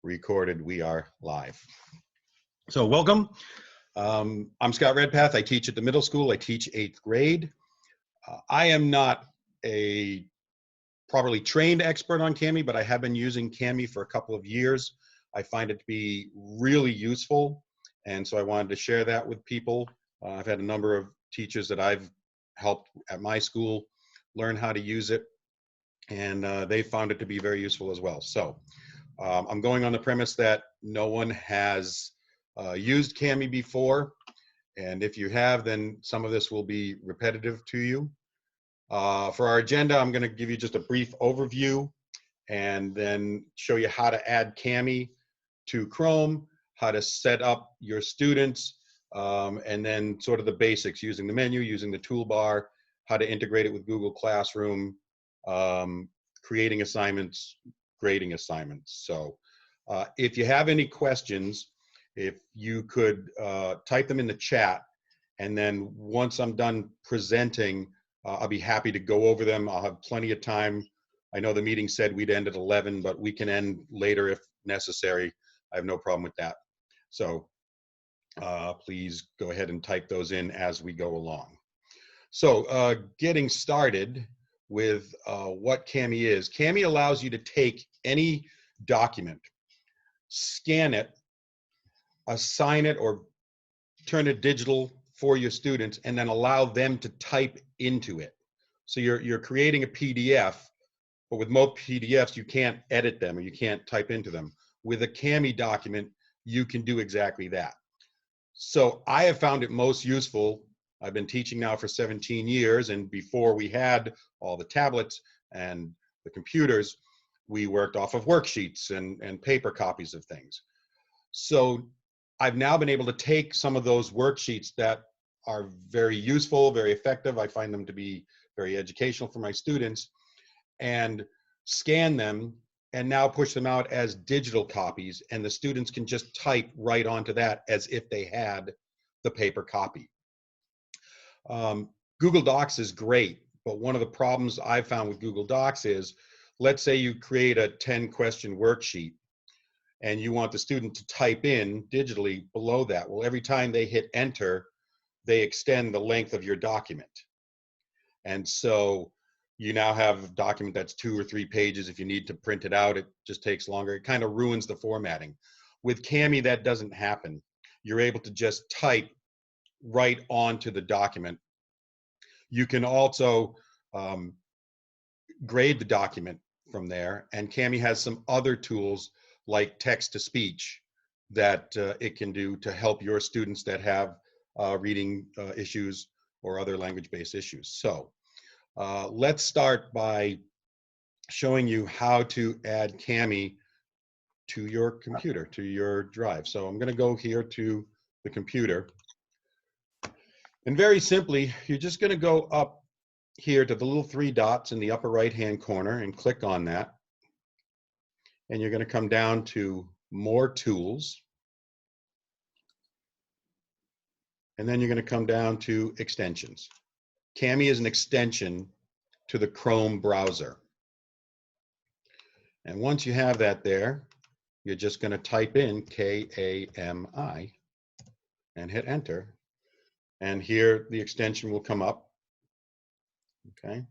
recorded. We are live. So welcome. I'm Scott Redpath. I teach at the middle school. I teach 8th grade. I am not a properly trained expert on Kami, but I have been using Kami for a couple of years. I find it to be really useful, and so I wanted to share that with people. I've had a number of teachers that I've helped at my school learn how to use it, and they found it to be very useful as well. So I'm going on the premise that no one has used Kami before, and if you have, then some of this will be repetitive to you. For our agenda, I'm going to give you just a brief overview and then show you how to add Kami to Chrome, how to set up your students, and then sort of the basics, using the menu, using the toolbar, how to integrate it with Google Classroom, creating assignments, grading assignments. So if you have any questions, if you could type them in the chat, and then once I'm done presenting, I'll be happy to go over them. I'll have plenty of time. I know the meeting said we'd end at 11, but we can end later if necessary. I have no problem with that. So please go ahead and type those in as we go along. So getting started with what Kami is. Kami allows you to take any document, scan it, assign it, or turn it digital for your students, and then allow them to type into it. So you're creating a PDF, but with most PDFs, you can't edit them or you can't type into them. With a Kami document, you can do exactly that. So I have found it most useful. I've been teaching now for 17 years, and before we had all the tablets and the computers, we worked off of worksheets and paper copies of things. So I've now been able to take some of those worksheets that are very useful, very effective. I find them to be very educational for my students, and scan them and now push them out as digital copies, and the students can just type right onto that as if they had the paper copy. Google Docs is great, but one of the problems I've found with Google Docs is, let's say you create a 10-question worksheet and you want the student to type in digitally below that. Well, every time they hit enter, they extend the length of your document. And so you now have a document that's 2 or 3 pages. If you need to print it out, it just takes longer. It kind of ruins the formatting. With Kami, that doesn't happen. You're able to just type right onto the document. You can also grade the document from there, and Kami has some other tools like text-to-speech that it can do to help your students that have reading issues or other language-based issues. So let's start by showing you how to add Kami to your computer, to your drive. So I'm going to go here to the computer. And very simply, you're just going to go up here to the little 3 dots in the upper right-hand corner and click on that. And you're going to come down to More Tools. And then you're going to come down to Extensions. Kami is an extension to the Chrome browser. And once you have that there, you're just going to type in Kami and hit enter. And here the extension will come up. Okay.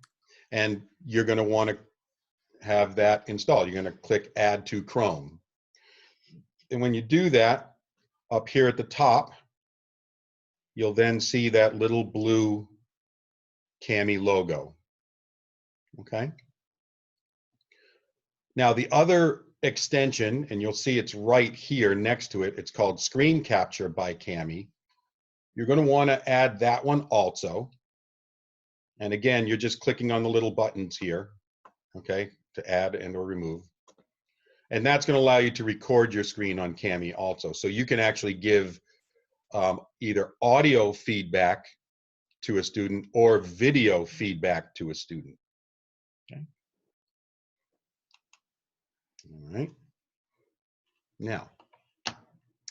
And you're going to want to have that installed. You're going to click Add to Chrome. And when you do that, up here at the top, you'll then see that little blue Kami logo. Okay. Now the other extension, and you'll see it's right here next to it, it's called Screen Capture by Kami. You're going to want to add that one also. And again, you're just clicking on the little buttons here, okay, to add and or remove. And that's going to allow you to record your screen on Kami also. So you can actually give either audio feedback to a student or video feedback to a student. Okay. All right. Now,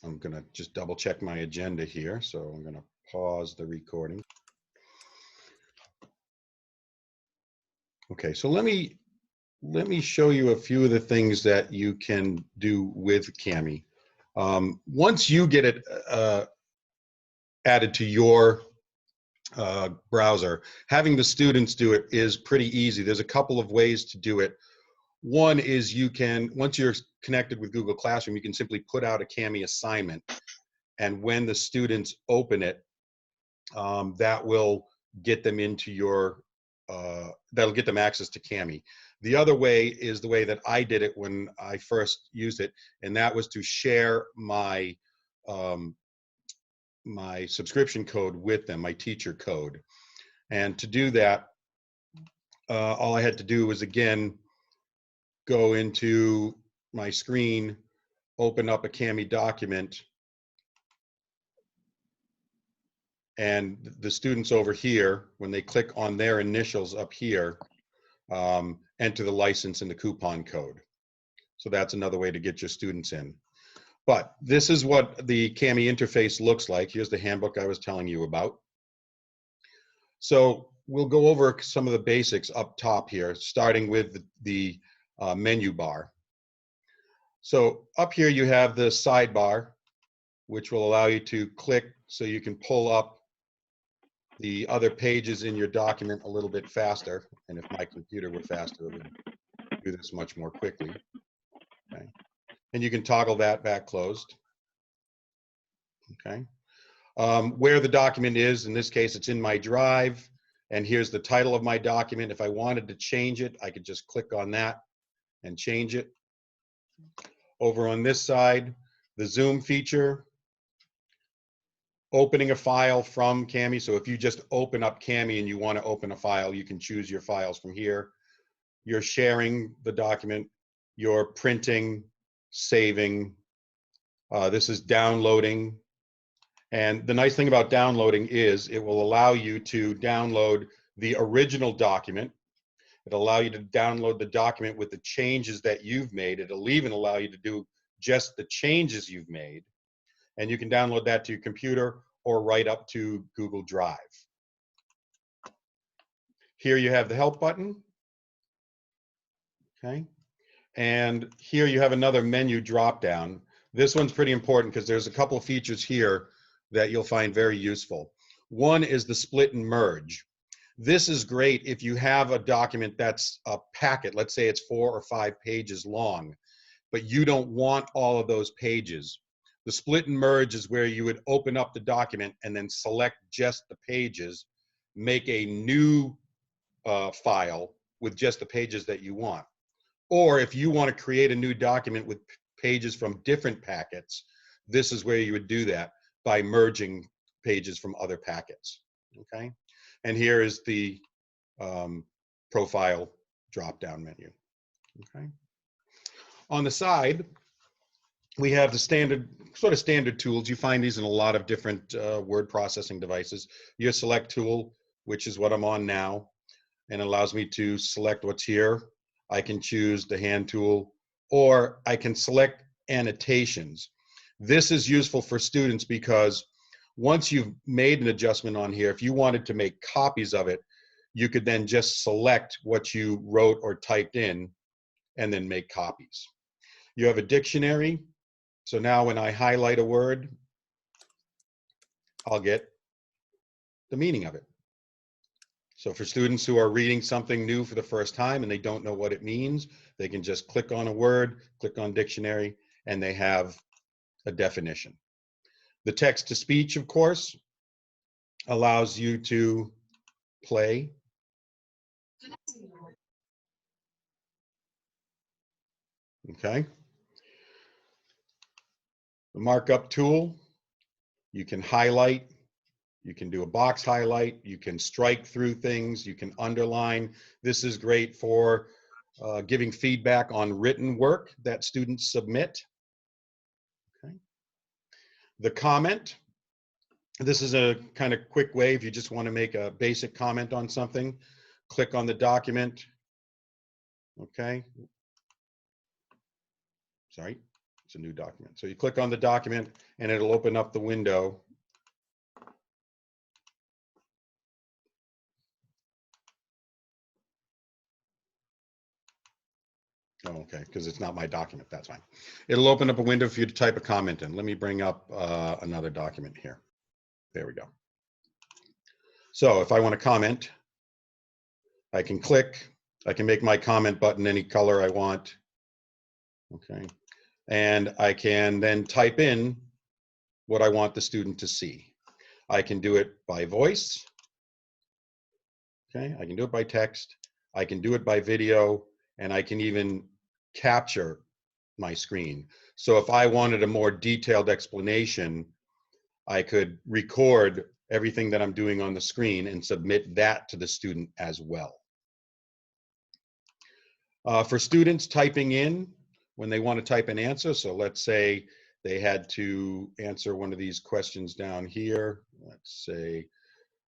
I'm going to just double check my agenda here. So I'm going to pause the recording. Okay, so let me let me show you a few of the things that you can do with Kami. Once you get it added to your browser, having the students do it is pretty easy. There's a couple of ways to do it. One is you can, once you're connected with Google Classroom, you can simply put out a Kami assignment, and when the students open it, that will get them into your, that'll get them access to Kami. The other way is the way that I did it when I first used it, and that was to share my my subscription code with them, my teacher code. And to do that, all I had to do was, again, go into my screen, open up a Kami document, and the students over here, when they click on their initials up here, enter the license and the coupon code. So that's another way to get your students in. But this is what the Kami interface looks like. Here's the handbook I was telling you about. So we'll go over some of the basics up top here, starting with the menu bar. So up here you have the sidebar, which will allow you to click so you can pull up the other pages in your document a little bit faster. And if my computer were faster, it would do this much more quickly. Okay. And you can toggle that back closed. Okay. Where the document is, in this case, it's in my drive. And here's the title of my document. If I wanted to change it, I could just click on that and change it. Over on this side, the zoom feature, opening a file from Kami. So if you just open up Kami and you want to open a file, you can choose your files from here. You're sharing the document, you're printing, saving. This is downloading. And the nice thing about downloading is it will allow you to download the original document. It'll allow you to download the document with the changes that you've made. It'll even allow you to do just the changes you've made. And you can download that to your computer or right up to Google Drive. Here you have the help button. Okay. And here you have another menu drop down. This one's pretty important because there's a couple of features here that you'll find very useful. One is the split and merge. This is great if you have a document that's a packet, let's say it's 4 or 5 pages long, but you don't want all of those pages. The split and merge is where you would open up the document and then select just the pages, make a new file with just the pages that you want. Or if you want to create a new document with pages from different packets, this is where you would do that by merging pages from other packets. Okay, and here is the profile drop-down menu. Okay, on the side, we have the standard tools. You find these in a lot of different word processing devices. Your select tool, which is what I'm on now, and allows me to select what's here. I can choose the hand tool, or I can select annotations. This is useful for students because once you've made an adjustment on here, if you wanted to make copies of it, you could then just select what you wrote or typed in and then make copies. You have a dictionary. So now when I highlight a word, I'll get the meaning of it. So for students who are reading something new for the first time and they don't know what it means, they can just click on a word, click on dictionary, and they have a definition. The text to speech, of course, allows you to play. Okay. The markup tool, you can highlight, you can do a box highlight, you can strike through things, you can underline. This is great for giving feedback on written work that students submit. Okay. The comment, this is a kind of quick way if you just want to make a basic comment on something. Click on the document. Okay. Sorry, it's a new document. So you click on the document and it'll open up the window. Oh, okay, because it's not my document. That's fine. It'll open up a window for you to type a comment in. Let me bring up another document here. There we go. So if I want to comment, I can click. I can make my comment button any color I want. Okay. And I can then type in what I want the student to see. I can do it by voice. Okay. I can do it by text. I can do it by video, and I can even capture my screen. So if I wanted a more detailed explanation, I could record everything that I'm doing on the screen and submit that to the student as well. For students typing in, when they want to type an answer, so let's say they had to answer one of these questions down here. Let's say,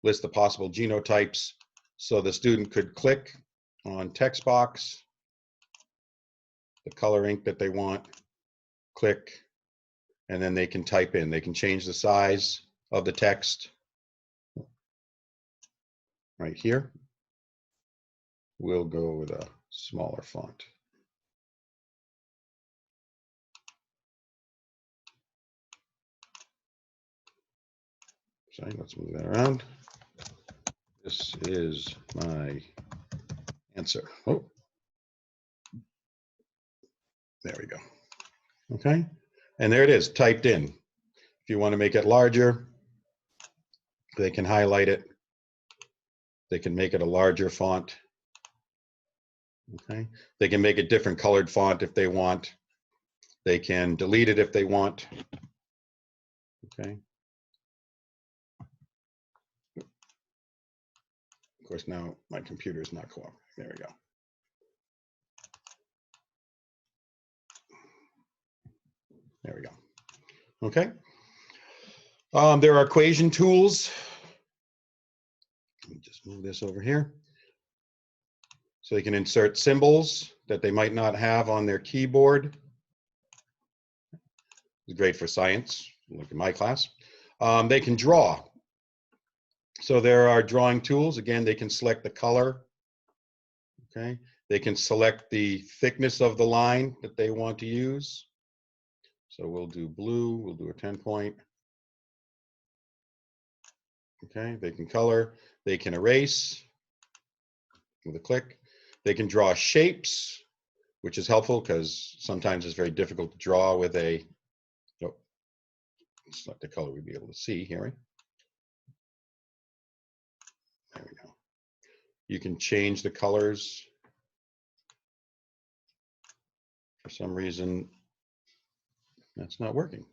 list the possible genotypes. So the student could click on text box, the color ink that they want, click, and then they can type in. They can change the size of the text right here. We'll go with a smaller font. Sorry, let's move that around. This is my answer. Oh, there we go. Okay, and there it is, typed in. If you want to make it larger, they can highlight it. They can make it a larger font. Okay, they can make a different colored font if they want. They can delete it if they want. Okay. Of course, now my computer is not cooperating. There we go. There we go. Okay. There are equation tools. Let me just move this over here. So they can insert symbols that they might not have on their keyboard. It's great for science, like in my class. They can draw. So there are drawing tools. Again, they can select the color. Okay. They can select the thickness of the line that they want to use. So we'll do blue, we'll do a 10-point. Okay, they can color, they can erase with a click. They can draw shapes, which is helpful because sometimes it's very difficult to draw with a, oh, it's not the color we'd be able to see here. Right? There we go. You can change the colors. For some reason, that's not working.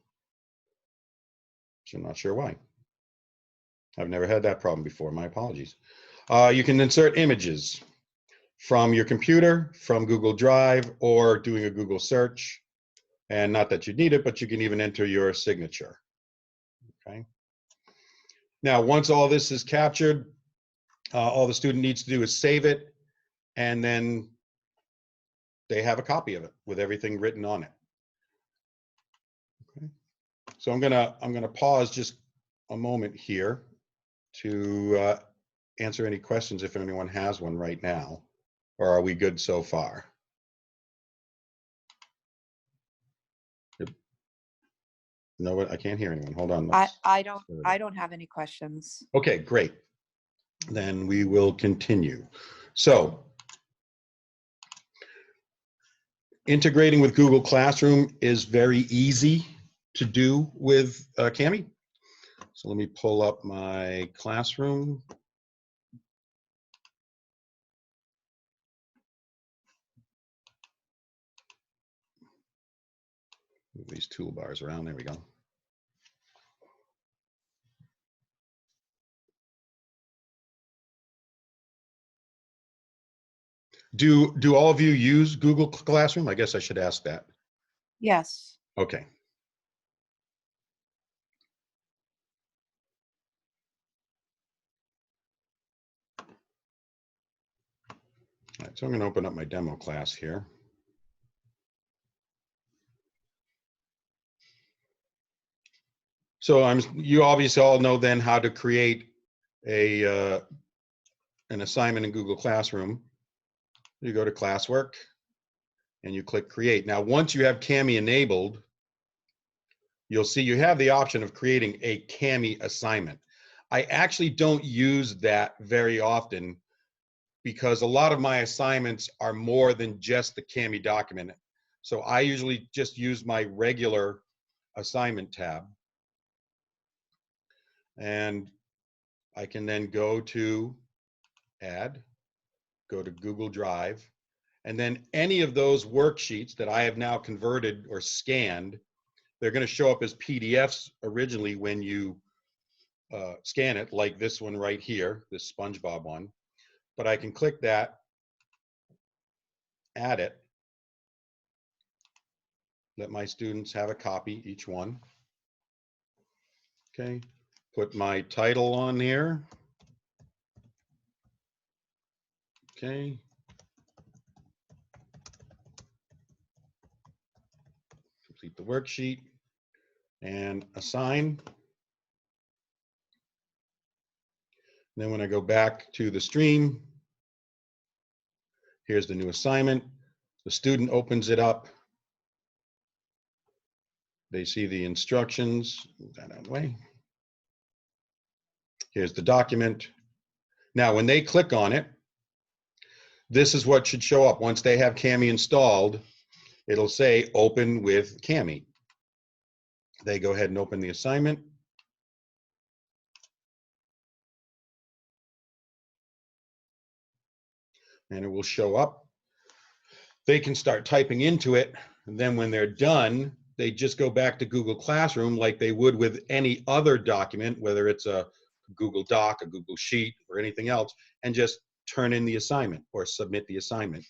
So I'm not sure why. I've never had that problem before. My apologies. You can insert images from your computer, from Google Drive, or doing a Google search. And not that you need it, but you can even enter your signature. Okay. Now, once all this is captured, all the student needs to do is save it, and then they have a copy of it with everything written on it. Okay. So I'm gonna pause just a moment here to answer any questions if anyone has one right now, or are we good so far? No, I can't hear anyone. Hold on. I don't have any questions. Okay, great. Then we will continue. So, integrating with Google Classroom is very easy to do with Cami. So let me pull up my classroom. Move these toolbars around. There we go. Do all of you use Google Classroom? I guess I should ask that. Yes. Okay. All right, so I'm going to open up my demo class here. So you obviously all know then how to create an assignment in Google Classroom. You go to classwork, and you click create. Now, once you have Kami enabled, you'll see you have the option of creating a Kami assignment. I actually don't use that very often because a lot of my assignments are more than just the Kami document. So I usually just use my regular assignment tab. And I can then go to add, go to Google Drive, and then any of those worksheets that I have now converted or scanned, they're going to show up as PDFs originally when you scan it, like this one right here, this SpongeBob one. But I can click that, add it, let my students have a copy, each one. Okay, put my title on here. Okay. Complete the worksheet and assign. Then when I go back to the stream, here's the new assignment. The student opens it up. They see the instructions. Move that out of the way. Here's the document. Now, when they click on it, this is what should show up. Once they have Kami installed, it'll say open with Kami. They go ahead and open the assignment. And it will show up. They can start typing into it. And then when they're done, they just go back to Google Classroom like they would with any other document, whether it's a Google Doc, a Google Sheet, or anything else, and just turn in the assignment or submit the assignment.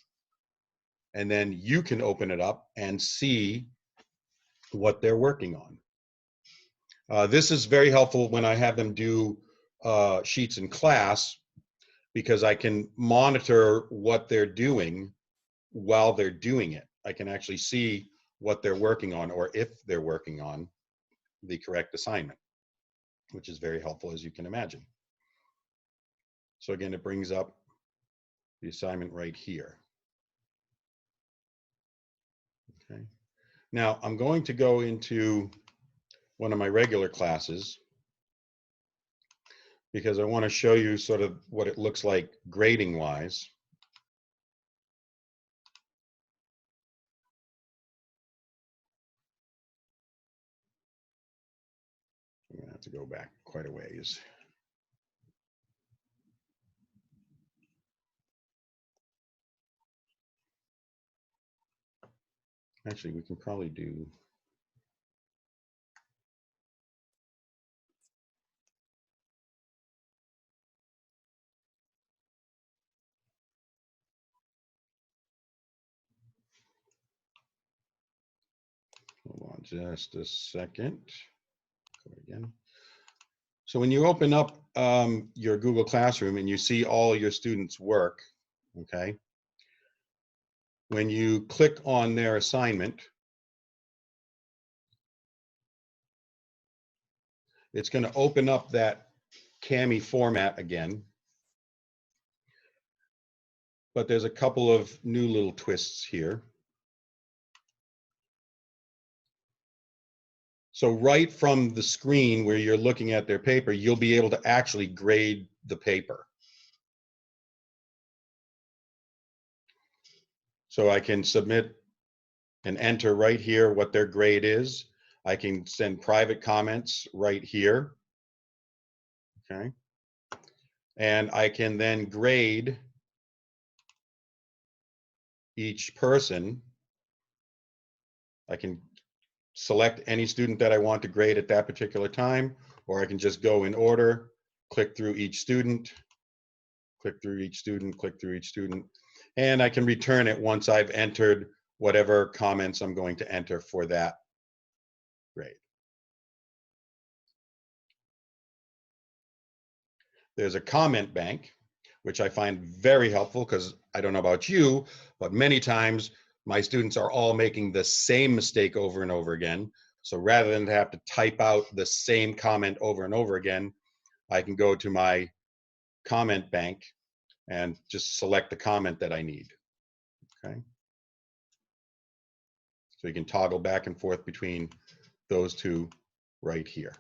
And then you can open it up and see what they're working on. This is very helpful when I have them do sheets in class, because I can monitor what they're doing while they're doing it. I can actually see what they're working on, or if they're working on the correct assignment, which is very helpful, as you can imagine. So again, it brings up the assignment right here. Okay. Now I'm going to go into one of my regular classes because I want to show you sort of what it looks like grading wise. I'm going to have to go back quite a ways. Actually, we can probably do. Hold on just a second. Go again. So when you open up your Google Classroom and you see all your students' work, okay, when you click on their assignment, it's going to open up that Kami format again. But there's a couple of new little twists here. So right from the screen where you're looking at their paper, you'll be able to actually grade the paper. So I can submit and enter right here what their grade is. I can send private comments right here. Okay. And I can then grade each person. I can select any student that I want to grade at that particular time, or I can just go in order, click through each student, click through each student, click through each student, and I can return it once I've entered whatever comments I'm going to enter for that grade. There's a comment bank, which I find very helpful because I don't know about you, but many times my students are all making the same mistake over and over again. So rather than have to type out the same comment over and over again, I can go to my comment bank and just select the comment that I need. Okay. So you can toggle back and forth between those two right here.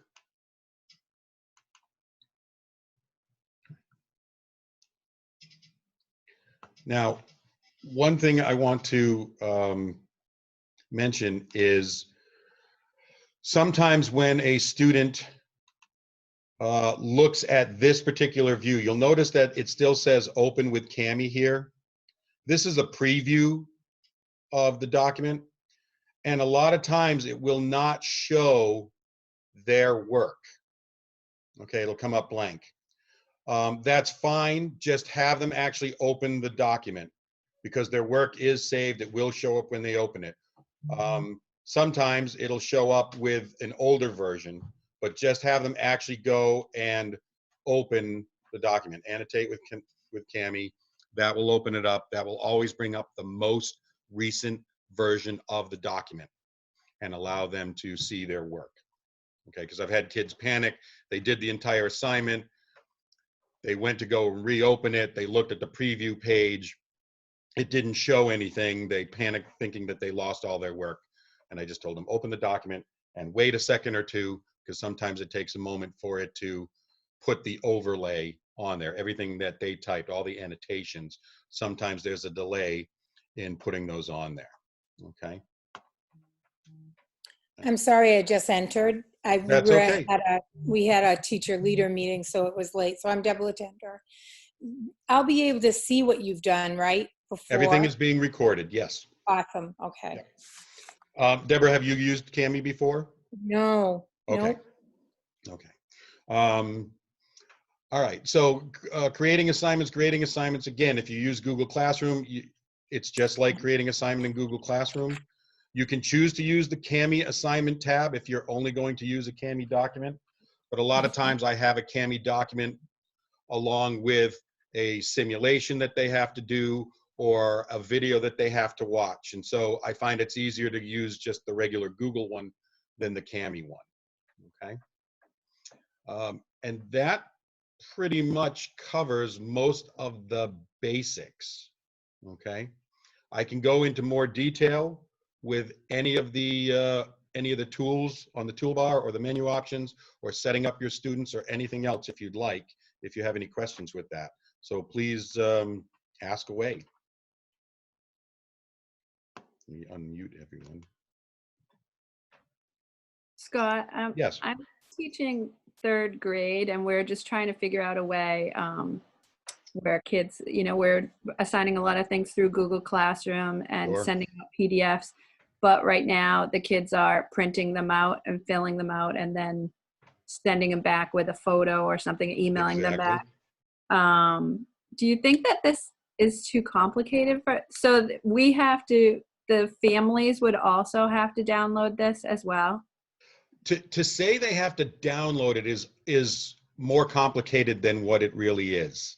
Now, one thing I want to mention is sometimes when a student looks at this particular view, you'll notice that it still says open with Kami here. This is a preview of the document, and a lot of times it will not show their work. Okay, it'll come up blank. That's fine. Just have them actually open the document because their work is saved. It will show up when they open it. Sometimes it'll show up with an older version, but just have them actually go and open the document. Annotate with Kami. That will open it up. That will always bring up the most recent version of the document and allow them to see their work. Okay, because I've had kids panic. They did the entire assignment. They went to go reopen it. They looked at the preview page. It didn't show anything. They panicked thinking that they lost all their work. And I just told them, open the document and wait a second or two, because sometimes it takes a moment for it to put the overlay on there. Everything that they typed, all the annotations, sometimes there's a delay in putting those on there. Okay. I'm sorry, I just entered. That's okay. We had a teacher leader meeting, so it was late. So I'm double attender. I'll be able to see what you've done, right? Before. Everything is being recorded. Yes. Awesome. Okay. Yeah. Deborah, have you used Kami before? No. Okay. Nope. Okay. All right. So creating assignments. Again, if you use Google Classroom, it's just like creating assignment in Google Classroom. You can choose to use the Kami assignment tab if you're only going to use a Kami document. But a lot of times I have a Kami document along with a simulation that they have to do or a video that they have to watch. And so I find it's easier to use just the regular Google one than the Kami one. Okay. And that pretty much covers most of the basics. Okay. I can go into more detail with any of the tools on the toolbar or the menu options or setting up your students or anything else if you'd like, if you have any questions with that. So please ask away. Let me unmute everyone. Scott, Yes. I'm teaching 3rd grade and we're just trying to figure out a way where kids, we're assigning a lot of things through Google Classroom and Sure. sending out PDFs. But right now the kids are printing them out and filling them out and then sending them back with a photo or something, emailing them back. Do you think that this is too complicated so the families would also have to download this as well? To say they have to download it is more complicated than what it really is.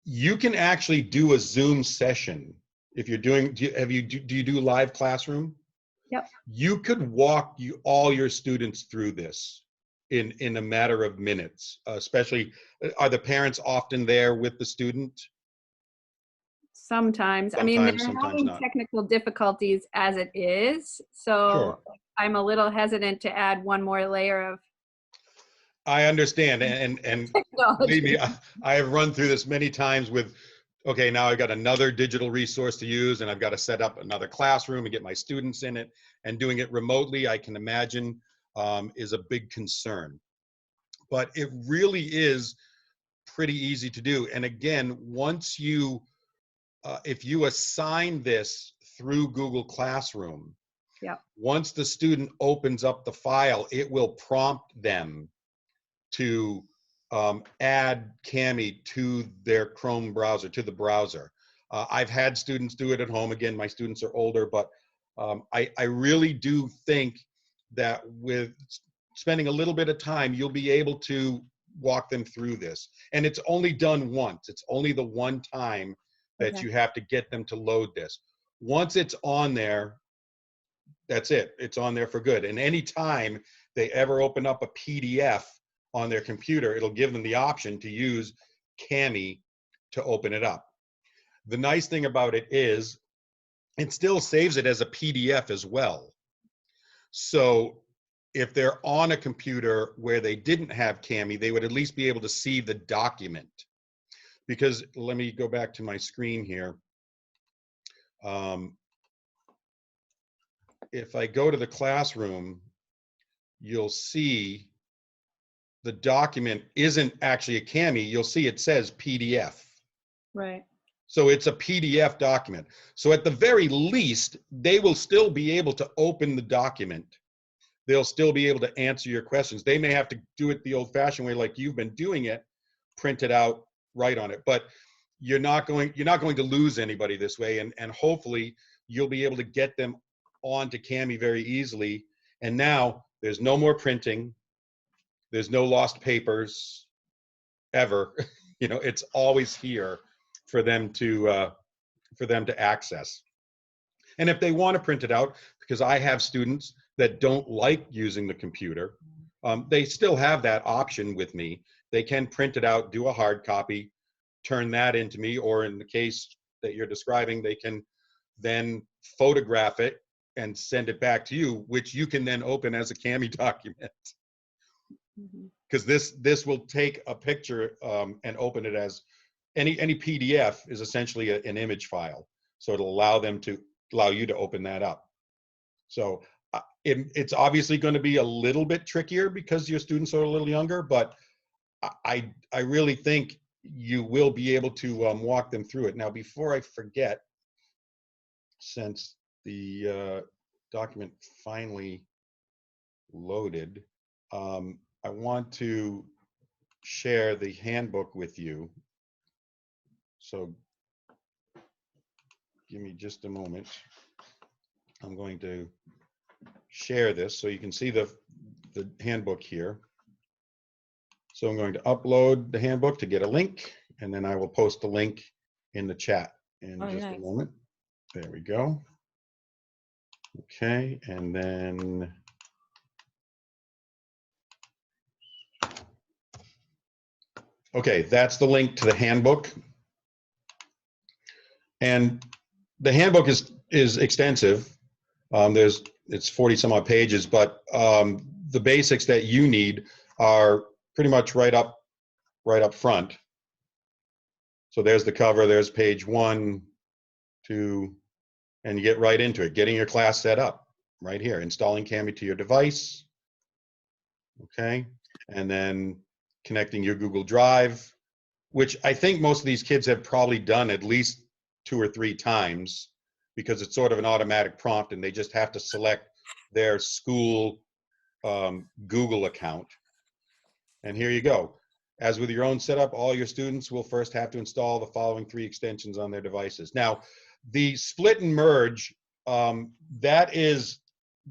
You can actually do a Zoom session if you're doing. Do you do live classroom? Yep. You could walk all your students through this in a matter of minutes. Especially, are the parents often there with the student? Sometimes. I mean, they're sometimes having not. technical difficulties as it is, so Sure. I'm a little hesitant to add one more layer of I understand, and believe me, I have run through this many times with, okay, now I've got another digital resource to use, and I've got to set up another classroom and get my students in it, and doing it remotely, I can imagine, is a big concern. But it really is pretty easy to do. And again, once you, if you assign this through Google Classroom, Yep. Once the student opens up the file, it will prompt them to add Kami to their Chrome browser, to the browser. I've had students do it at home. Again, my students are older, but I really do think that with spending a little bit of time, you'll be able to walk them through this. And it's only done once. It's only the one time that you have to get them to load this. Once it's on there, that's it. It's on there for good. And anytime they ever open up a PDF on their computer, it'll give them the option to use Kami to open it up. The nice thing about it is it still saves it as a PDF as well. So if they're on a computer where they didn't have Cami, they would at least be able to see the document. Because let me go back to my screen here. If I go to the classroom, you'll see the document isn't actually a Cami. You'll see it says PDF. Right. So it's a PDF document. So at the very least, they will still be able to open the document. They'll still be able to answer your questions. They may have to do it the old-fashioned way, like you've been doing it, print it out, write on it. But you're not going to lose anybody this way, and hopefully you'll be able to get them onto Cami very easily. And now there's no more printing. There's no lost papers ever. You know, it's always here for them to access. And if they want to print it out, because I have students that don't like using the computer, they still have that option with me. They can print it out, do a hard copy, turn that into me, or in the case that you're describing, they can then photograph it and send it back to you, which you can then open as a Cami document. Because this will take a picture and open it as any PDF is essentially an image file. So it'll allow you to open that up. So it's obviously going to be a little bit trickier because your students are a little younger, but I really think you will be able to walk them through it. Now, before I forget, since the document finally loaded, I want to share the handbook with you. So give me just a moment. I'm going to share this so you can see the handbook here. So I'm going to upload the handbook to get a link, and then I will post the link in the chat in just a moment. There we go. Okay, and then okay, that's the link to the handbook. And the handbook is extensive. It's 40 some odd pages, but the basics that you need are pretty much right up front. So there's the cover, there's page 1, 2, and you get right into it, getting your class set up right here, installing Cami to your device, okay? And then connecting your Google Drive, which I think most of these kids have probably done at least 2 or 3 times, because it's sort of an automatic prompt and they just have to select their school Google account. And here you go. As with your own setup, all your students will first have to install the following 3 extensions on their devices. Now, the split and merge, that is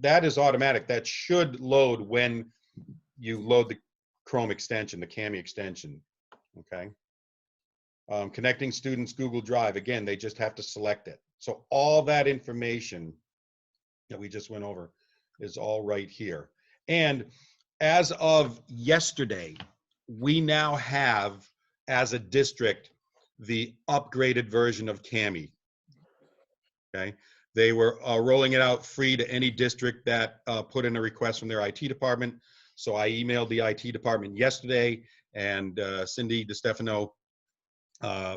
automatic. That should load when you load the Chrome extension, the Cami extension, okay? Connecting students' Google Drive, again, they just have to select it. So all that information that we just went over is all right here. And as of yesterday, we now have, as a district, the upgraded version of Cami. Okay, they were rolling it out free to any district that put in a request from their IT department. So I emailed the IT department yesterday, and Cindy DeStefano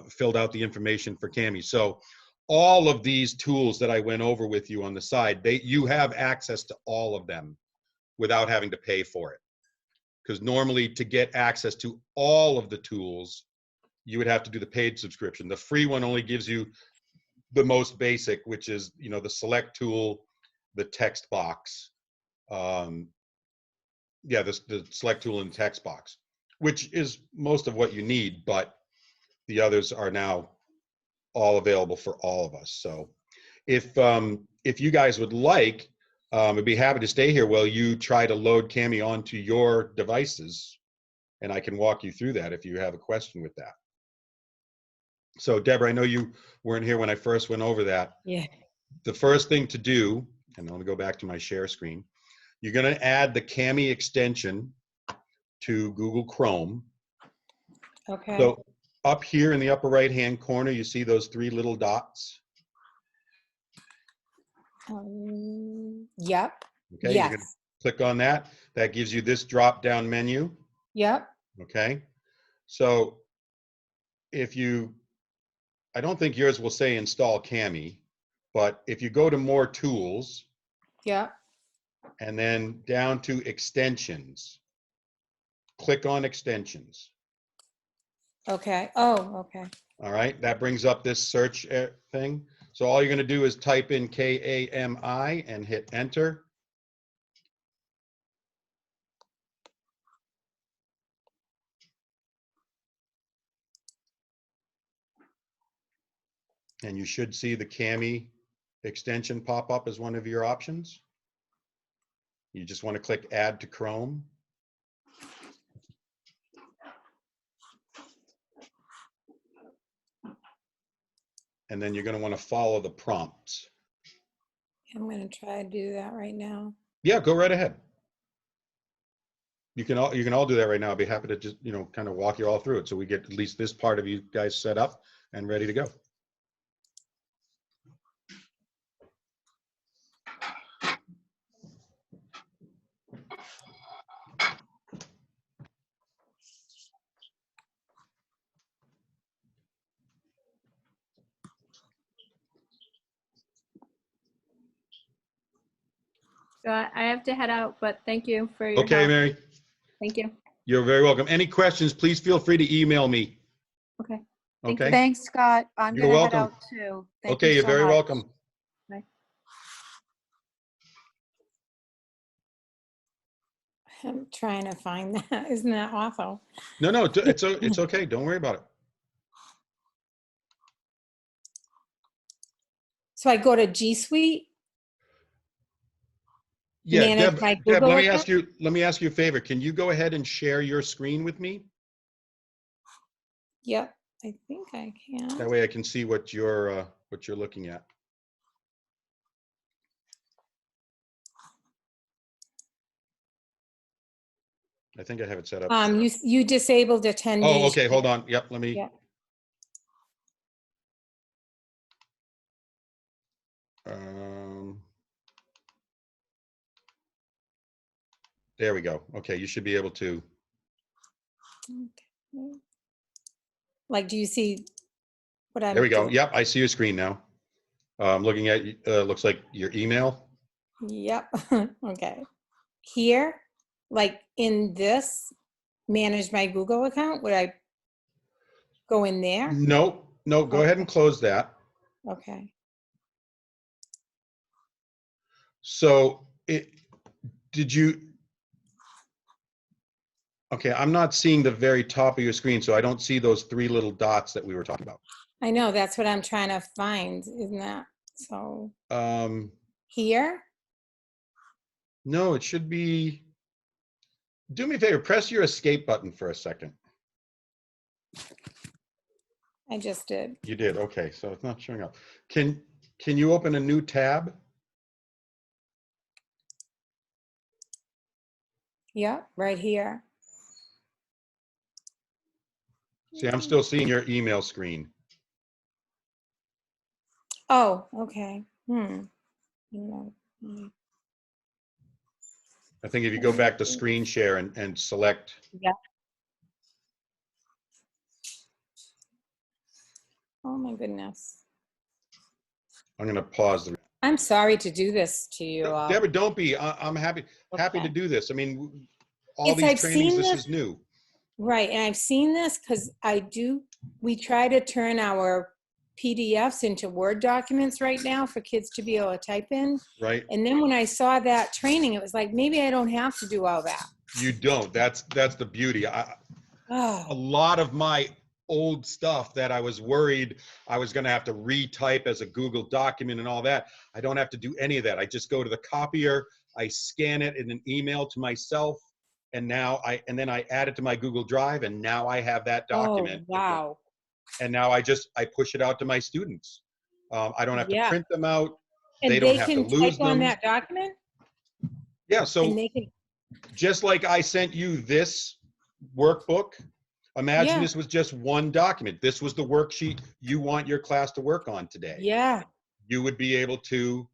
filled out the information for Cami. So all of these tools that I went over with you on the side, you have access to all of them without having to pay for it. Because normally to get access to all of the tools, you would have to do the paid subscription. The free one only gives you the most basic, which is, you know, the select tool, the text box. The select tool and text box, which is most of what you need, but the others are now all available for all of us. So if you guys would like, I'd be happy to stay here while you try to load Cami onto your devices, and I can walk you through that if you have a question with that. So Deborah, I know you weren't here when I first went over that. Yeah. The first thing to do, and I'm going to go back to my share screen, you're going to add the Cami extension to Google Chrome. Okay. So up here in the upper right-hand corner, you see those 3 little dots? Yep. Okay, you're gonna Yes. click on that. That gives you this drop-down menu, Yep. okay? So if you, I don't think yours will say install Cami, but if you go to more tools Yep. and then down to extensions, click on extensions. Okay. Oh, okay. All right, that brings up this search thing. So all you're going to do is type in KAMI and hit enter. And you should see the Cami extension pop up as one of your options. You just want to click add to Chrome. And then you're going to want to follow the prompts. I'm going to try to do that right now. Yeah, go right ahead. You can all do that right now. I'll be happy to just, kind of walk you all through it so we get at least this part of you guys set up and ready to go. So I have to head out, but thank you for your Okay, help. Mary, Thank you. you're very welcome. Any questions, please feel free to email me. Okay. Thank Okay. Thanks, Scott. I'm You're going to head welcome. out too. Thank Okay, you you're so very much. welcome. I'm trying to find that. Isn't that awful? No, it's okay. Don't worry about it. So I go to G Suite, Yeah, manage Deb, my Deb, Google let me account? ask you a favor. Can you go ahead and share your screen with me? Yep, I think I can. That way I can see what you're looking at. I think I have it set up. You disabled attendees. Oh, okay, hold on. Yep, let me. Yep. There we go. Okay, you should be able to. Okay. Like, do you see what I'm There we go. doing? Yep, I see your screen now. I'm looking at, looks like your email. Yep. Okay. Here, like in this, manage my Google account, would I go in there? No, go ahead and close that. Okay. So okay, I'm not seeing the very top of your screen, so I don't see those 3 little dots that we were talking about. I know, that's what I'm trying to find, isn't that? So here? No, it should be, do me a favor, press your escape button for a second. I just did. You did, okay, so it's not showing up. Can you open a new tab? Yep, right here. See, I'm still seeing your email screen. Oh, okay. I think if you go back to screen share and select. Yeah. Oh my goodness. I'm going to pause the. I'm sorry to do this to you all. Deborah, don't be. I'm happy to do this. I mean, all these I've trainings, seen this this. is new. Right, and I've seen this because we try to turn our PDFs into Word documents right now for kids to be able to type in. Right. And then when I saw that training, it was like, maybe I don't have to do all that. You don't. That's the beauty. A lot of my old stuff that I was worried I was going to have to retype as a Google document and all that, I don't have to do any of that. I just go to the copier, I scan it in an email to myself, and then I add it to my Google Drive, and now I have that document. Oh, wow. And now I push it out to my students. I don't have to print them out. And they don't have to lose type on them. that document? Yeah, so And they can, just like I sent you this workbook, Imagine Yeah. this was just one document. This was the worksheet you want your class to work on today. Yeah. You would be able to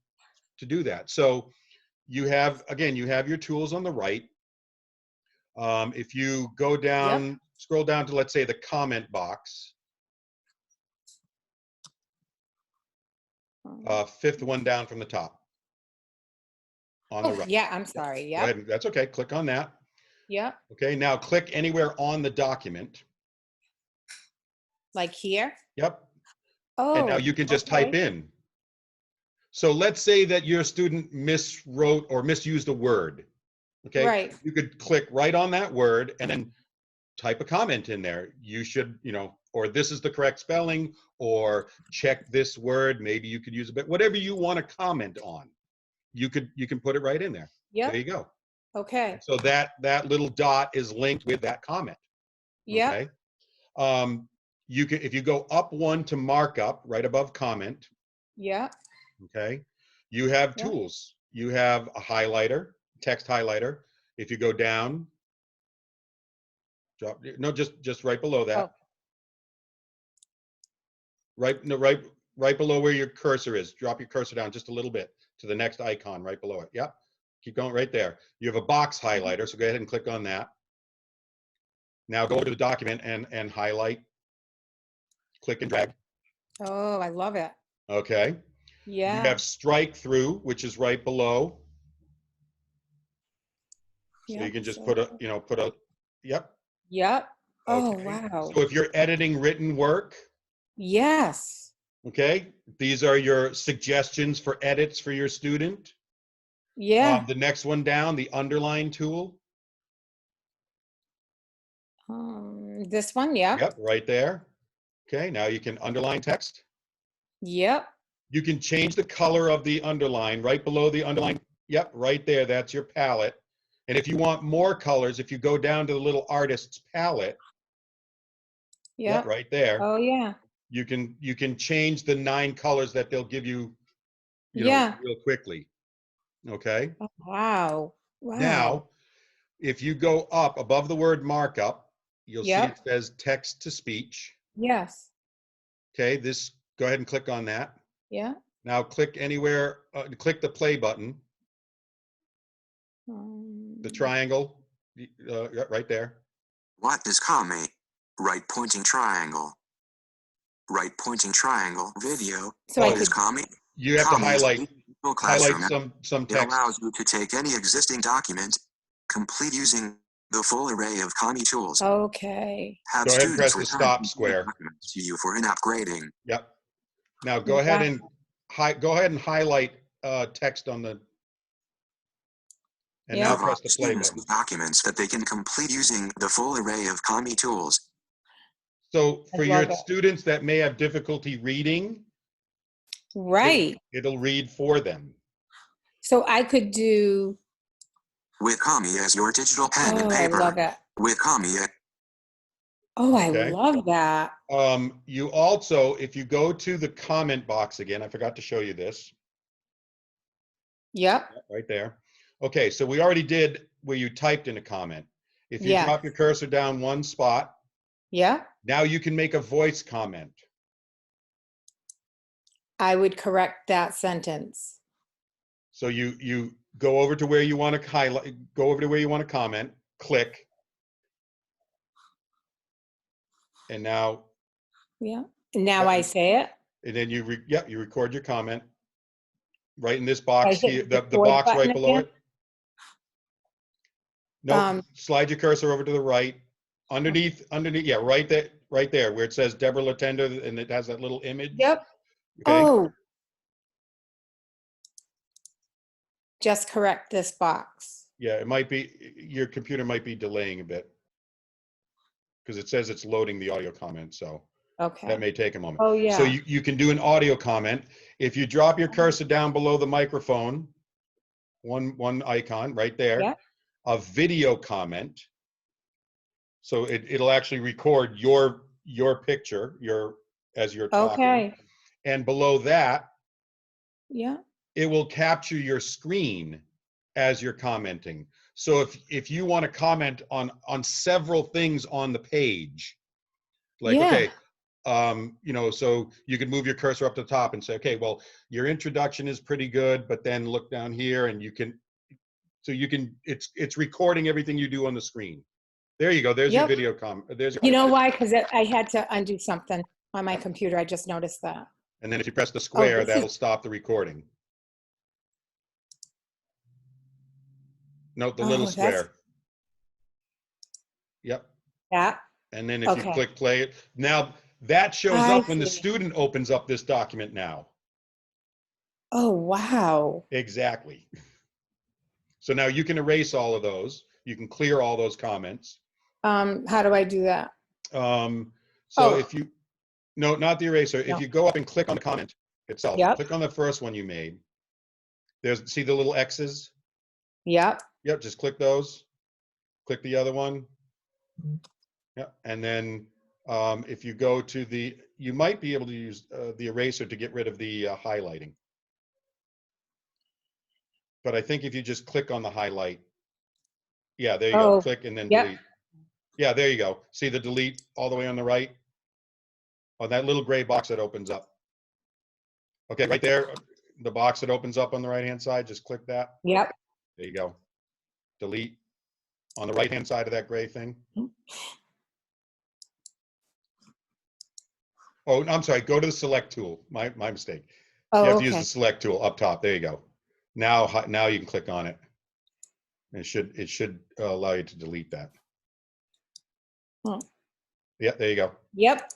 do that. So you have, again, you have your tools on the right. If you go down, scroll down to, let's say, the comment box, fifth one down from the top. On the Oh, right. yeah, I'm sorry. Go Yep. ahead. That's okay. Click on that. Yep. Okay. Now click anywhere on the document. Like here. Yep. Oh. And now you can just type in. So let's say that your student miswrote or misused a word. Okay. Right. You could click right on that word and then type a comment in there. You should, or this is the correct spelling, or check this word. Maybe you could use a bit, whatever you want to comment on. You can put it right in there. Yep. There you go. Okay. So that little dot is linked with that comment. Yep. Okay. You can, if you go up one to markup right above comment. Yep. Okay. You have Yep. tools. You have a highlighter, text highlighter. If you go down, drop, no, just right below that. Oh. Right below where your cursor is. Drop your cursor down just a little bit to the next icon right below it. Yep. Keep going right there. You have a box highlighter, so go ahead and click on that. Now go to the document and highlight. Click and drag. Oh, I love it. Okay. Yeah. You have strike through, which is right below. So you can just put a, yep. Yep. Oh, Okay. wow. So if you're editing written work, Yes. okay, these are your suggestions for edits for your student. Yeah. The next one down, the underline tool. This one. Yep. Yep, right there. Okay, now you can underline text. Yep. You can change the color of the underline right below the underline. Yep, right there. That's your palette. And if you want more colors, if you go down to the little artist's palette, Yep. right there, Oh, yeah. you can change the 9 colors that they'll give you, Yeah. real quickly. Okay. Oh, wow. Wow. Now, if you go up above the word markup, you'll see Yep. it says text to speech. Yes. Okay, go ahead and click on that. Yeah. Now click anywhere, click the play button, the triangle, right there. What is Kami? Right pointing triangle. Right pointing triangle video. So What is Kami? You have to highlight some It text. allows you to take any existing document, complete using the full array of Kami tools. Okay. Have Go ahead and students press the return stop square. documents to you for in-app grading. Yep. Now go ahead and highlight text on the, and now press the play Students button. with documents that they can complete using the full array of Kami tools. So for I your love it. students that may have difficulty reading, Right. it'll read for them. So I could do. With Kami as your digital pen and Oh, I paper. love it. With Kami. Oh, I Okay. love that. You also, if you go to the comment box again, I forgot to show you this. Yep. Right there. Okay, so we already did where you typed in a comment. If you Yeah. drop your cursor down one spot, Yeah. now you can make a voice comment. I would correct that sentence. So you go over to where you want to highlight, go over to where you want to comment, click, and now. Yeah. Now I say it. And then you record your comment right in this box hit here, the the record box button right below again? it. No, slide your cursor over to the right, underneath, yeah, right there where it says Deborah Latender and it has that little image. Yep. Okay. Oh. Just correct this box. Yeah, it might be, your computer might be delaying a bit because it says it's loading the audio comment, so Okay. that may take a moment. Oh, yeah. So you can do an audio comment. If you drop your cursor down below the microphone, one icon right there, Yeah. a video comment. So it'll actually record your picture, as you're talking. Okay. And below that, Yeah. it will capture your screen as you're commenting. So if you want to comment on several things on the page, like, Yeah. okay, you know, so you can move your cursor up to the top and say, okay, well, your introduction is pretty good, but then look down here and you can, so you can, it's recording everything you do on the screen. There you go. There's your Yep. video there's your, You know why? Because I had to undo something on my computer. I just noticed that. and then if you press the square, this is- that'll stop the recording. No, the little Oh, that's- square. Yep. That. And then if you Okay. click play, now that shows I up when the see. student opens up this document now. Oh, wow. Exactly. So now you can erase all of those. You can clear all those comments. How do I do that? So Oh. if you, no, not the eraser. No. If you go up and click on the comment itself, Yep. click on the first one you made. There's, see the little X's? Yep. Yep, just click those. Click the other one. Yep, and then if you go to the, you might be able to use the eraser to get rid of the highlighting. But I think if you just click on the highlight, yeah, there you go. Oh, Click and then yep. delete. Yeah, there you go. See the delete all the way on the right? On that little gray box that opens up. Okay, right there, the box that opens up on the right-hand side, just click that. Yep. There you go. Delete on the right-hand side of that gray thing. Oh, I'm sorry, go to the select tool. My mistake. You Oh, have to use okay. the select tool up top. There you go. Now you can click on it. It should allow you to delete that. Hmm. Yeah, there you go. Yep.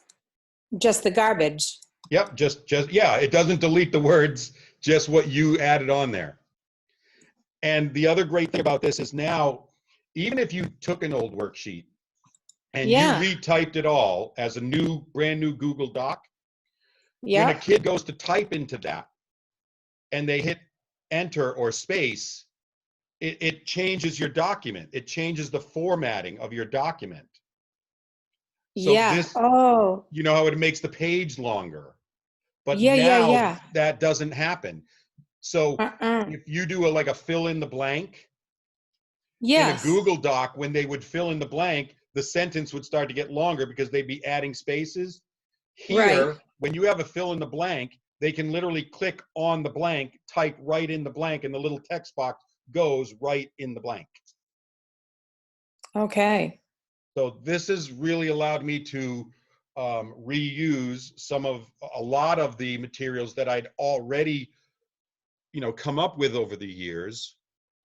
Just the garbage. Yep, just yeah, it doesn't delete the words, just what you added on there. And the other great thing about this is now, even if you took an old worksheet and Yeah. you retyped it all as a brand new Google Doc, when a Yep. kid goes to type into that and they hit enter or space, it changes your document. It changes the formatting of your document. So Yeah. this, Oh. you know how it makes the page longer, but Yeah, now that doesn't happen. So Uh-uh. if you do like a fill in the blank in a Yes. Google Doc, when they would fill in the blank, the sentence would start to get longer because they'd be adding spaces. Here, Right. when you have a fill in the blank, they can literally click on the blank, type right in the blank, and the little text box goes right in the blank. Okay. So this has really allowed me to reuse a lot of the materials that I'd already, you know, come up with over the years,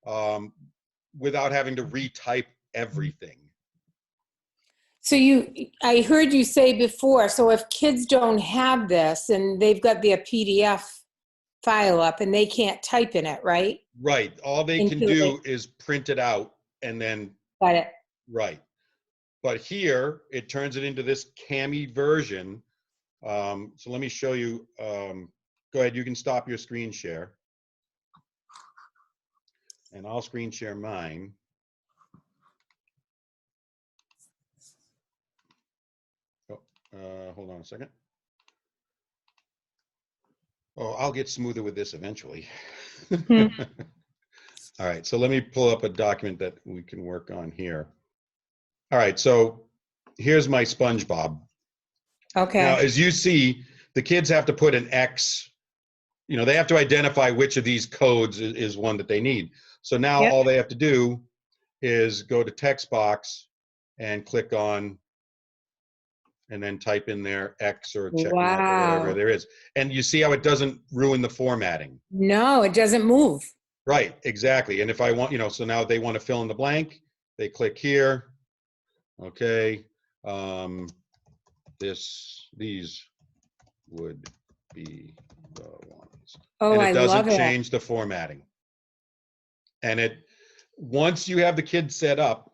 without having to retype everything. So I heard you say before, so if kids don't have this and they've got their PDF file up and they can't type in it, right? Right. All they can do is print it out and then, Got it. right. But here, it turns it into this Cami version. So let me show you. Go ahead, you can stop your screen share. And I'll screen share mine. Oh, hold on a second. Oh, I'll get smoother with this eventually. All right, so let me pull up a document that we can work on here. All right, so here's my SpongeBob. Okay. Now, as you see, the kids have to put an X, you know, they have to identify which of these codes is one that they need. So now Yep. all they have to do is go to text box and click on, and then type in their X or check mark or whatever Wow. there is. And you see how it doesn't ruin the formatting. No, it doesn't move. Right, exactly. And if I want, you know, so now they want to fill in the blank, they click here. Okay. These would be the ones. Oh, And it I doesn't love it. change the formatting. And once you have the kids set up,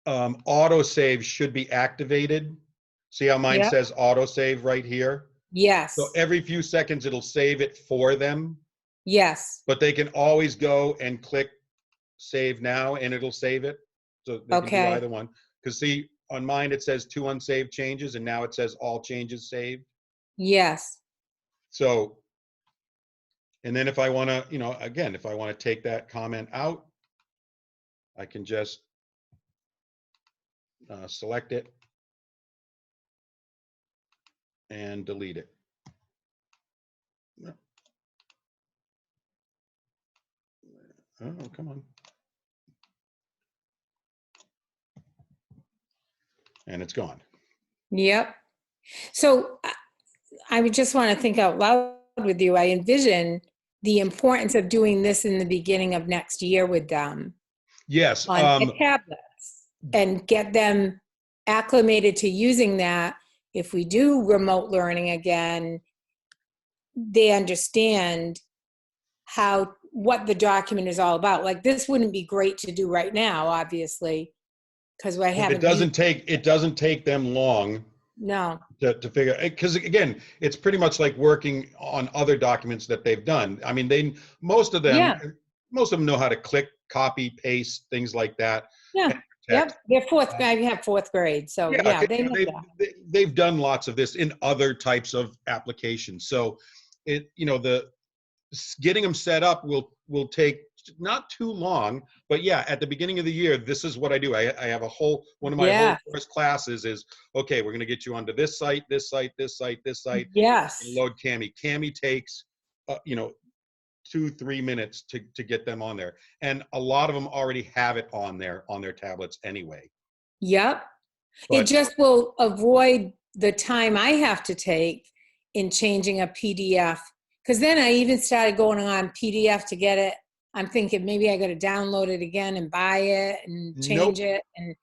autosave should be activated. See how mine Yep. says autosave right here? Yes. So every few seconds it'll save it for them, Yes. but they can always go and click save now and it'll save it. So they can do Okay. either one. Because see, on mine it says 2 unsaved changes and now it says all changes saved. Yes. So And then if I want to, again, if I want to take that comment out, I can just select it and delete it. Oh, come on. And it's gone. Yep. So I would just want to think out loud with you. I envision the importance of doing this in the beginning of next year with them Yes. on the tablets and get them acclimated to using that. If we do remote learning again, they understand what the document is all about. Like this wouldn't be great to do right now, obviously, because I haven't. It doesn't take them long. No. To figure, because again, it's pretty much like working on other documents that they've done. I mean, most of them know how to click, copy, paste, things like that. Yeah. Yep. They're I have fourth grade, so yeah, they know that. They've done lots of this in other types of applications. So getting them set up will take not too long, but yeah, at the beginning of the year, this is what I do. I have one of my whole first classes is, okay, we're going to get you onto this site, this site, this site, this site. Yes. And load Cami. Cami takes, 2-3 minutes to get them on there. And a lot of them already have it on their tablets anyway. Yep. It just will avoid the time I have to take in changing a PDF. Because then I even started going on PDF to get it. I'm thinking maybe I got to download it again and buy it and change it. And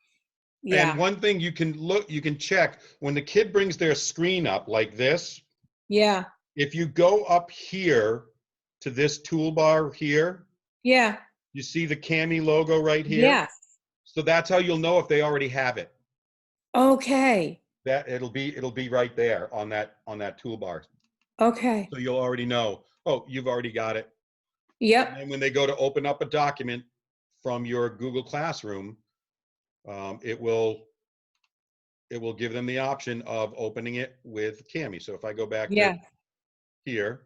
And one thing you can check when the kid brings their screen up like this. Yeah. If you go up here to this toolbar here. Yeah. You see the Cami logo right here? Yes. So that's how you'll know if they already have it. Okay. That it'll be right there on that toolbar. Okay. So you'll already know, oh, you've already got it. Yep. And when they go to open up a document from your Google Classroom, it will give them the option of opening it with Cami. So if I go back to here,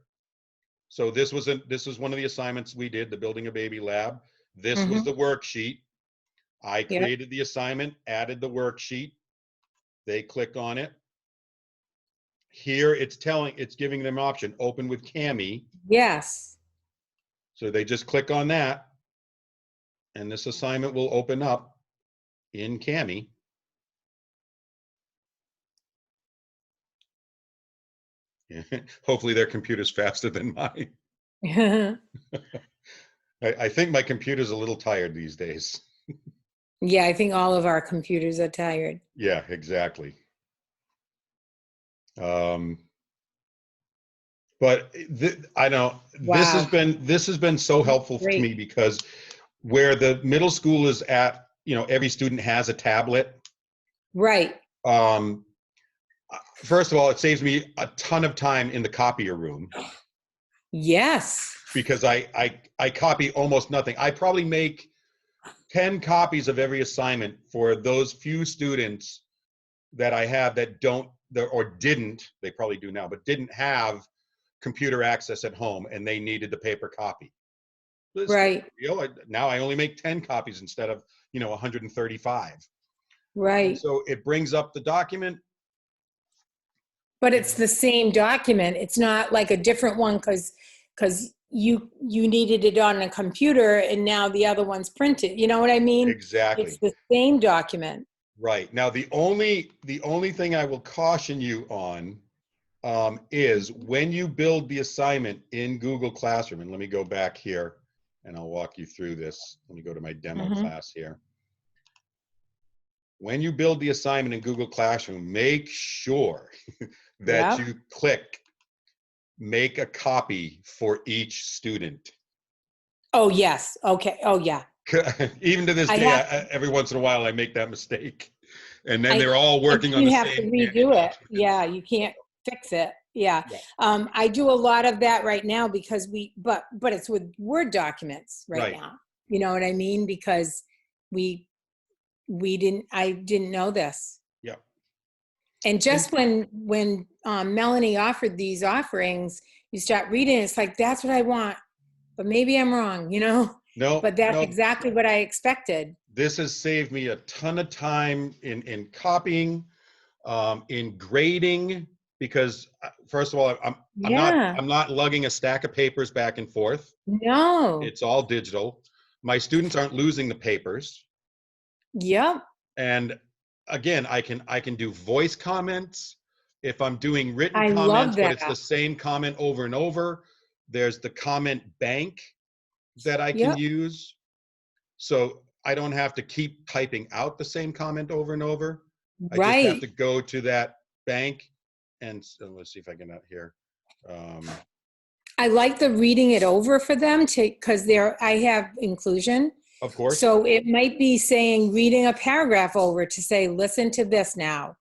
so this was one of the assignments we did, the Building a Baby Lab. This was the worksheet. I created the assignment, added the worksheet. They click on it. Here it's giving them option, open with Cami. Yes. So they just click on that, and this assignment will open up in Cami. Hopefully their computer's faster than mine. I think my computer's a little tired these days. Yeah, I think all of our computers are tired. Yeah, exactly. But I know this has been so helpful for me because where the middle school is at, every student has a tablet. Right. First of all, it saves me a ton of time in the copier room. Yes. Because I copy almost nothing. I probably make 10 copies of every assignment for those few students that I have that didn't, they probably do now, but didn't have computer access at home and they needed the paper copy. Right. Now I only make 10 copies instead of 135. Right. And so it brings up the document. But it's the same document. It's not like a different one because you needed it on a computer and now the other one's printed. You know what I mean? Exactly. It's the same document. Right. Now the only thing I will caution you on is when you build the assignment in Google Classroom, and let me go back here and I'll walk you through this. Let me go to my demo class here. When you build the assignment in Google Classroom, make sure that you click make a copy for each student. Oh, yes. Okay. Oh, yeah. Even to this day, every once in a while I make that mistake. And then they're all working on the same. You have to redo it. Yeah, you can't fix it. Yeah. I do a lot of that right now because but it's with Word documents right now. You know what I mean? Because I didn't know this. Yeah. And just when Melanie offered these offerings, you start reading, it's like, that's what I want, but maybe I'm wrong, you know? No, But that's no, exactly what I expected. this has saved me a ton of time in copying, in grading, because first of all, Yeah, I'm not lugging a stack of papers back and forth. no, It's all digital. My students aren't losing the papers. yep, And again, I can do voice comments. If I'm doing written I love comments, but it's the that. same comment over and over, there's the comment bank that I can Yep, use. So I don't have to keep typing out the same comment over and over. I just have right. to go to that bank and let's see if I can out here. I like the reading it over for them to, because I have inclusion. Of course. So it might be saying, reading a paragraph over to say, listen to this now,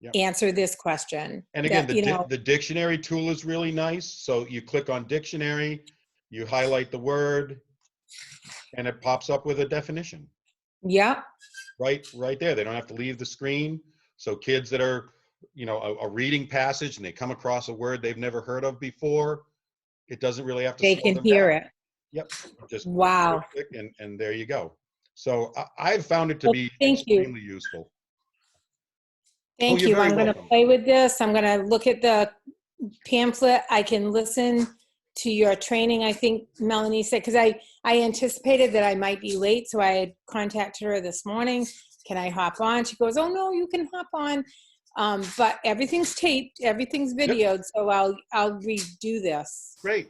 Yep. answer this question. And again, That, you know, the dictionary tool is really nice. So you click on dictionary, you highlight the word, and it pops up with a definition. yep, Right there. They don't have to leave the screen. So kids that are, you know, a reading passage and they come across a word they've never heard of before, it doesn't really have to they slow can them hear down. it. Yep. Just Wow. click, and there you go. So I've found it to Well, be thank you. extremely useful. Thank you're you. very I'm going to welcome. play with this. I'm going to look at the pamphlet. I can listen to your training, I think Melanie said, because I anticipated that I might be late. So I had contacted her this morning. Can I hop on? She goes, oh, no, you can hop on. But everything's taped. Everything's videoed. So I'll redo this. Great.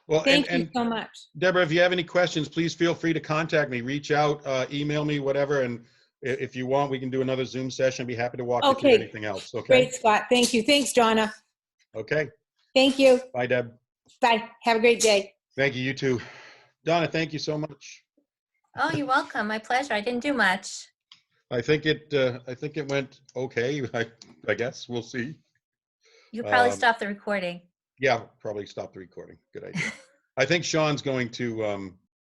Well, Thank you and so much. Deborah, if you have any questions, please feel free to contact me, reach out, email me, whatever. And if you want, we can do another Zoom session. I'd be happy to walk you through Okay. anything else. Okay. Great, Scott. Thank you. Thanks, Donna. Okay. Thank you. Bye, Deb. Bye. Have a great day. Thank you. You too. Donna, thank you so much. Oh, you're welcome. My pleasure. I didn't do much. I think it went okay. I guess we'll see. You could probably Um, stop the recording. Yeah, probably stop the recording. Good idea. I think Sean's going to